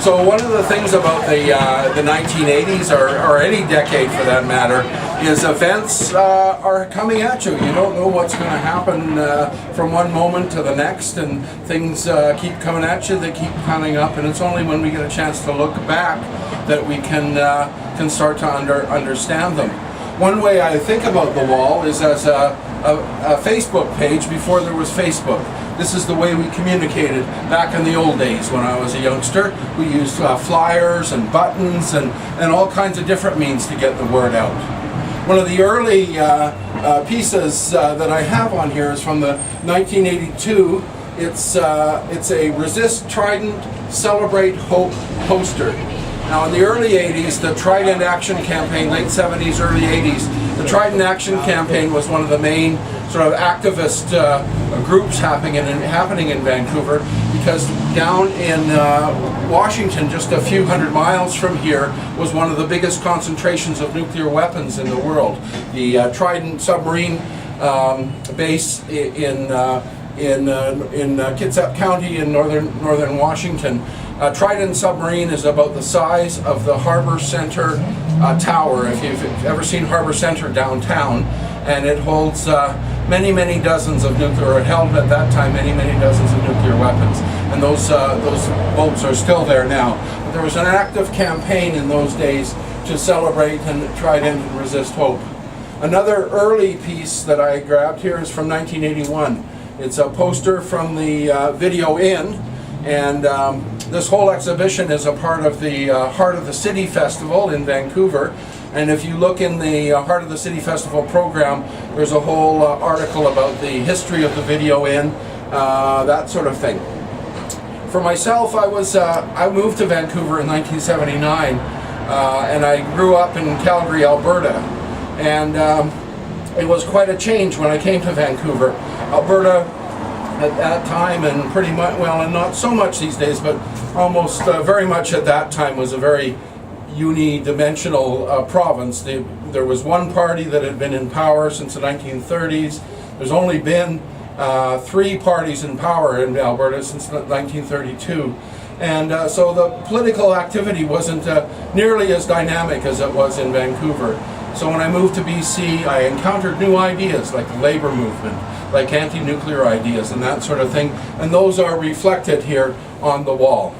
So one of the things about the 1980s, or any decade for that matter, is events are coming at you. You don't know what's going to happen from one moment to the next, and things keep coming at you, they keep coming up, and it's only when we get a chance to look back that we can start to understand them. One way I think about the wall is as a Facebook page before there was Facebook. This is the way we communicated back in the old days when I was a youngster. We used flyers and buttons and all kinds of different means to get the word out. One of the early pieces that I have on here is from the 1982. It's a Resist Trident, Celebrate Hope poster. Now in the early 80s, the Trident Action Campaign, late 70s, early 80s, the Trident Action Campaign was one of the main sort of activist groups happening in Vancouver, because down in Washington, just a few hundred miles from here, was one of the biggest concentrations of nuclear weapons in the world. The Trident submarine base in Kitsap County in northern Washington. Trident submarine is about the size of the Harbor Centre tower, if you've ever seen Harbor Centre downtown, and it holds many dozens of nuclear, or it held at that time many dozens of nuclear weapons, and those boats are still there now. But there was an active campaign in those days to celebrate and Trident and resist hope. Another early piece that I grabbed here is from 1981. It's a poster from the Video Inn, and this whole exhibition is a part of the Heart of the City Festival in Vancouver. And if you look in the Heart of the City Festival program, there's a whole article about the history of the Video Inn, that sort of thing. For myself, I moved to Vancouver in 1979, and I grew up in Calgary, Alberta. And it was quite a change when I came to Vancouver. Alberta at that time, and pretty much, well, and not so much these days, but almost very much at that time, was a very unidimensional province. There was one party that had been in power since the 1930s. There's only been 3 parties in power in Alberta since 1932. And so the political activity wasn't nearly as dynamic as it was in Vancouver. So when I moved to BC, I encountered new ideas like the labor movement, like anti-nuclear ideas and that sort of thing, and those are reflected here on the wall.